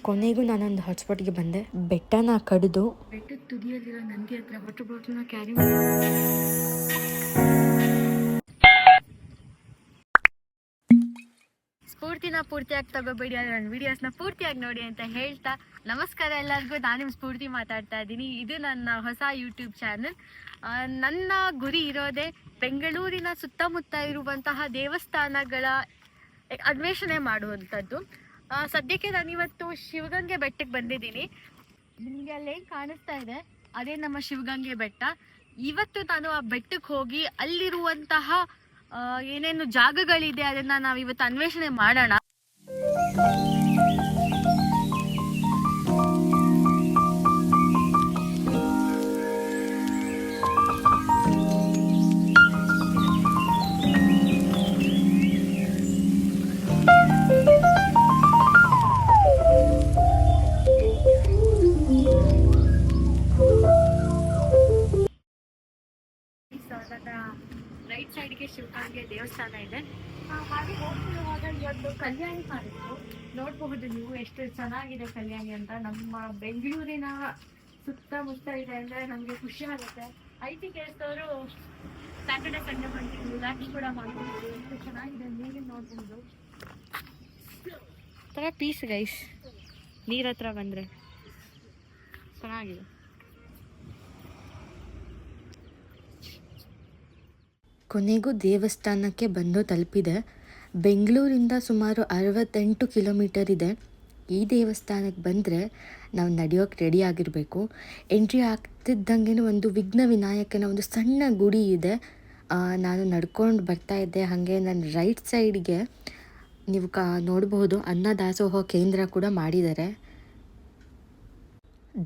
ಕೊನೆಗೂ ನಾನೊಂದು ಹಾಟ್ಸ್ಪಾಟ್ಗೆ ಬಂದೆ. ಬೆಟ್ಟನ ಕಡಿದು ಬೆಟ್ಟದ ತುದಿಯಲ್ಲಿರೋ ನಂದಿ ಹತ್ರ ವಾಟರ್ ಬಾಟಲ್ನ ಕ್ಯಾರಿ ಮಾಡಿ ಸ್ಫೂರ್ತಿನ ಪೂರ್ತಿಯಾಗಿ ತಗೋಬೇಡಿ, ಆದರೆ ನನ್ನ ವೀಡಿಯೋಸ್ನ ಪೂರ್ತಿಯಾಗಿ ನೋಡಿ ಅಂತ ಹೇಳ್ತಾ, ನಮಸ್ಕಾರ ಎಲ್ಲರಿಗೂ. ನಾನು ನಿಮ್ಮ ಸ್ಫೂರ್ತಿ ಮಾತಾಡ್ತಾ ಇದ್ದೀನಿ. ಇದು ನನ್ನ ಹೊಸ ಯೂಟ್ಯೂಬ್ ಚಾನಲ್. ನನ್ನ ಗುರಿ ಇರೋದೇ ಬೆಂಗಳೂರಿನ ಸುತ್ತಮುತ್ತ ಇರುವಂತಹ ದೇವಸ್ಥಾನಗಳ ಅನ್ವೇಷಣೆ ಮಾಡುವಂಥದ್ದು. ಸದ್ಯಕ್ಕೆ ನಾನಿವತ್ತು ಶಿವಗಂಗೆ ಬೆಟ್ಟಕ್ಕೆ ಬಂದಿದ್ದೀನಿ. ನಿಮಗೆ ಅಲ್ಲೇನು ಕಾಣಿಸ್ತಾ ಇದೆ ಅದೇ ನಮ್ಮ ಶಿವಗಂಗೆ ಬೆಟ್ಟ. ಇವತ್ತು ನಾನು ಆ ಬೆಟ್ಟಕ್ಕೆ ಹೋಗಿ ಅಲ್ಲಿರುವಂತಹ ಏನೇನು ಜಾಗಗಳಿದೆ ಅದನ್ನ ನಾವಿವತ್ತು ಅನ್ವೇಷಣೆ ಮಾಡೋಣ. ರೈಟ್ ಸೈಡ್ಗೆ ಶಿವಗಂಗೆ ದೇವಸ್ಥಾನ ಇದೆ. ಹಾಗೆ ಹೋಗ್ತಿರುವಾಗ ಇವತ್ತು ಕಲ್ಯಾಣಿ ಕಾಣಿಸ್ತು. ನೋಡಬಹುದು ನೀವು ಎಷ್ಟು ಚೆನ್ನಾಗಿದೆ ಕಲ್ಯಾಣಿ ಅಂತ. ನಮ್ಮ ಬೆಂಗಳೂರಿನ ಸುತ್ತಮುತ್ತ ಇದೆ ಅಂದರೆ ನಮಗೆ ಖುಷಿ ಆಗುತ್ತೆ. ಐಟಿ ಕೆಲಸದವರು ಸ್ಯಾಟರ್ಡೆ ಸಂಡೇ ಬಂದು ರಿಲ್ಯಾಕ್ಸ್ ಕೂಡ ಮಾಡ್ಬೋದು. ಎಷ್ಟು ಚೆನ್ನಾಗಿದೆ ನೀರಿನ ನೋಡ್ಬೋದು. ಥರ ಪೀಸ್ ಗೈಸ್, ನೀರ ಹತ್ರ ಬಂದರೆ ಚೆನ್ನಾಗಿದೆ. ಕೊನೆಗೂ ದೇವಸ್ಥಾನಕ್ಕೆ ಬಂದು ತಲುಪಿದೆ. ಬೆಂಗಳೂರಿಂದ ಸುಮಾರು 68 ಕಿಲೋಮೀಟರ್ ಇದೆ. ಈ ದೇವಸ್ಥಾನಕ್ಕೆ ಬಂದರೆ ನಾವು ನಡೆಯೋಕ್ಕೆ ರೆಡಿ ಆಗಿರಬೇಕು. ಎಂಟ್ರಿ ಆಗ್ತಿದ್ದಂಗೆ ಒಂದು ವಿಘ್ನ ವಿನಾಯಕನ ಒಂದು ಸಣ್ಣ ಗುಡಿ ಇದೆ. ನಾನು ನಡ್ಕೊಂಡು ಬರ್ತಾಯಿದ್ದೆ. ಹಾಗೆ ನನ್ನ ರೈಟ್ ಸೈಡ್ಗೆ ನೀವು ನೋಡಬಹುದು ಅನ್ನದಾಸೋಹ ಕೇಂದ್ರ ಕೂಡ ಮಾಡಿದ್ದಾರೆ.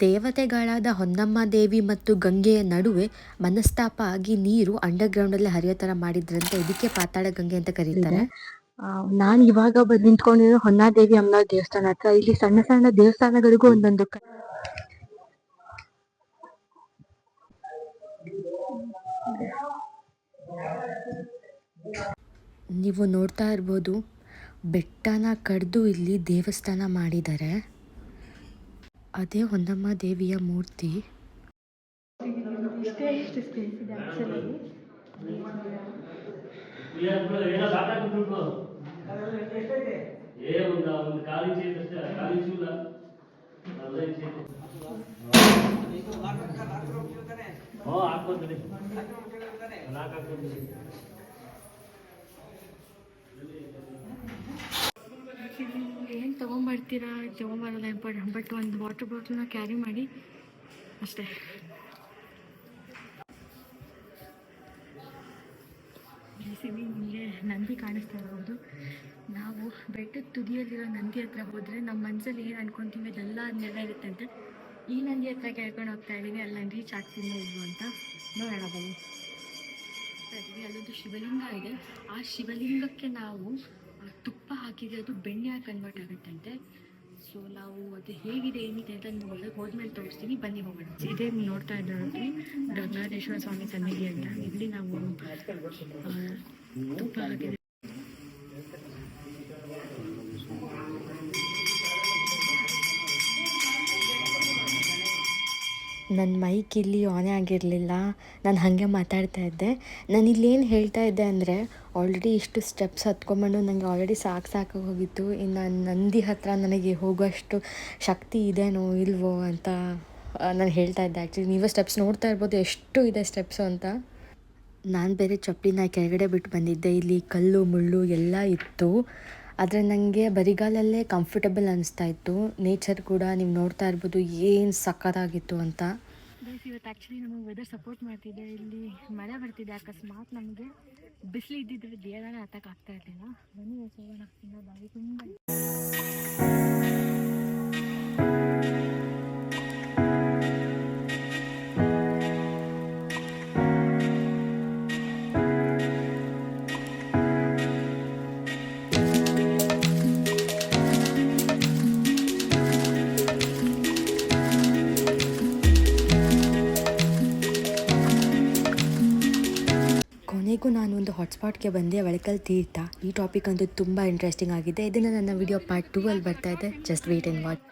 ದೇವತೆಗಳಾದ ಹೊನ್ನಮ್ಮ ದೇವಿ ಮತ್ತು ಗಂಗೆಯ ನಡುವೆ ಮನಸ್ತಾಪ ಆಗಿ ನೀರು ಅಂಡರ್ಗ್ರೌಂಡಲ್ಲೇ ಹರಿಯೋ ಥರ ಮಾಡಿದ್ರಂತೆ. ಇದಕ್ಕೆ ಪಾತಾಳ ಗಂಗೆ ಅಂತ ಕರೀತಾರೆ. ನಾನು ಇವಾಗ ನಿಂತ್ಕೊಂಡಿರೋ ಹೊನ್ನಾದೇವಿ ಅಮ್ಮನವ್ರ ದೇವಸ್ಥಾನ ಹತ್ರ. ಇಲ್ಲಿ ಸಣ್ಣ ಸಣ್ಣ ದೇವಸ್ಥಾನಗಳಿಗೂ ಒಂದೊಂದು ನೀವು ನೋಡ್ತಾ ಇರ್ಬೋದು, ಬೆಟ್ಟನ ಕಡ್ದು ಇಲ್ಲಿ ದೇವಸ್ಥಾನ ಮಾಡಿದ್ದಾರೆ. ಅದೇ ಹೊನ್ನಮ್ಮ ದೇವಿಯ ಮೂರ್ತಿ. ಏನು ತೊಗೊಂಬರ್ತೀರಾ ತೊಗೊಂಬರಲ್ಲ ಇಂಪಾರ್ಟೆಂಟ್, ಬಟ್ ಒಂದು ವಾಟರ್ ಬಾಟಲ್ನ ಕ್ಯಾರಿ ಮಾಡಿ ಅಷ್ಟೇ. ನಿಮಗೆ ನಂದಿ ಕಾಣಿಸ್ತಾ ಇರ್ಬೋದು. ನಾವು ಬೆಟ್ಟದ ತುದಿಯಲ್ಲಿರೋ ನಂದಿ ಹತ್ರ ಹೋದರೆ ನಮ್ಮ ಮನಸ್ಸಲ್ಲಿ ಏನು ಅನ್ಕೊತೀವಿ ಅದೆಲ್ಲ ನೆರವೇರುತ್ತೆ ಅಂತ. ಈ ನಂದಿ ಹತ್ರ ಕೇಳ್ಕೊಂಡು ಹೋಗ್ತಾ ಇದ್ದೀವಿ. ಅಲ್ಲಿ ನಾನು ರೀಚ್ ಆಗ್ತೀನಿ ಇಲ್ವೋ ಅಂತ ನೋಡೋಣ ಬನ್ನಿ. ಅಲ್ಲೊಂದು ಶಿವಲಿಂಗ ಇದೆ. ಆ ಶಿವಲಿಂಗಕ್ಕೆ ನಾವು ತುಪ್ಪ ಹಾಕಿದರೆ ಅದು ಬೆಣ್ಣೆಯಾಗಿ ಕನ್ವರ್ಟ್ ಆಗುತ್ತಂತೆ. ಸೊ ನಾವು ಅದು ಹೇಗಿದೆ ಏನಿದೆ ಅಂತ ನೀವು ಒಳಗೆ ಹೋದ್ಮೇಲೆ ತೋರಿಸ್ತೀನಿ, ಬನ್ನಿ ಹೋಗೋಣ. ಇದೇ ನೋಡ್ತಾ ಇದ್ದೀವಿ ಗಂಗಾಧರೇಶ್ವರ ಸ್ವಾಮಿ ಸನ್ನಿಧಿ ಅಂತ. ಇಲ್ಲಿ ನಾವು ತುಪ್ಪ ಹಾಕಿದ್ರೆ ನನ್ನ ಮೈಕ್ ಇಲ್ಲಿ ಆನೇ ಆಗಿರಲಿಲ್ಲ. ನಾನು ಹಾಗೆ ಮಾತಾಡ್ತಾ ಇದ್ದೆ. ನಾನು ಇಲ್ಲೇನು ಹೇಳ್ತಾ ಇದ್ದೆ ಅಂದರೆ, ಆಲ್ರೆಡಿ ಇಷ್ಟು ಸ್ಟೆಪ್ಸ್ ಹತ್ಕೊಂಡ್ಬಂದು ನನಗೆ ಆಲ್ರೆಡಿ ಸಾಕಾಗಿ ಹೋಗಿತ್ತು. ಇನ್ನು ನಂದಿ ಹತ್ರ ನನಗೆ ಹೋಗೋಷ್ಟು ಶಕ್ತಿ ಇದೆನೋ ಇಲ್ವೋ ಅಂತ ನಾನು ಹೇಳ್ತಾ ಇದ್ದೆ. ಆ್ಯಕ್ಚುಲಿ ನೀವು ಸ್ಟೆಪ್ಸ್ ನೋಡ್ತಾ ಇರ್ಬೋದು ಎಷ್ಟು ಇದೆ ಸ್ಟೆಪ್ಸು ಅಂತ. ನಾನು ಬೇರೆ ಚಪ್ಪಲಿನ ಕೆಳಗಡೆ ಬಿಟ್ಟು ಬಂದಿದ್ದೆ. ಇಲ್ಲಿ ಕಲ್ಲು ಮುಳ್ಳು ಎಲ್ಲ ಇತ್ತು. ಆದರೆ ನನಗೆ ಬರಿಗಾಲಲ್ಲೇ ಕಂಫರ್ಟಬಲ್ ಅನಿಸ್ತಾ ಇತ್ತು. ನೇಚರ್ ಕೂಡ ನೀವು ನೋಡ್ತಾ ಇರ್ಬೋದು ಏನು ಸಕ್ಕತ್ತಾಗಿತ್ತು ಅಂತ. ಇವತ್ತು ಆ್ಯಕ್ಚುಲಿ ನಮಗೆ ವೆದರ್ ಸಪೋರ್ಟ್ ಮಾಡ್ತಿದೆ. ಇಲ್ಲಿ ಮಳೆ ಬರ್ತಿದೆ. ಅಕಸ್ಮಾತ್ ನಮಗೆ ಬಿಸಿಲು ಇದ್ದಿದ್ರೆ ದೇಹನೇ ಹತ್ತಕ್ಕಾಗ್ತಾ ಇರಲಿಲ್ಲ. ಬನ್ನಿ ಹೋಗೋಣ. ಬಾರಿ ತುಂಬ ಕೊನೆಗೂ ನಾನು ಒಂದು ಸ್ಪಾಟ್ಗೆ ಬಂದೆ, ಒಳಕಲ್ ತೀರ್ಥ. ಈ ಟಾಪಿಕ್ ಅಂತೂ ತುಂಬ ಇಂಟ್ರೆಸ್ಟಿಂಗ್ ಆಗಿದೆ. ಇದನ್ನು ನನ್ನ ವಿಡಿಯೋ ಪಾರ್ಟ್ 2 ಅಲ್ಲಿ ಬರ್ತಾ ಇದೆ. Just wait and watch.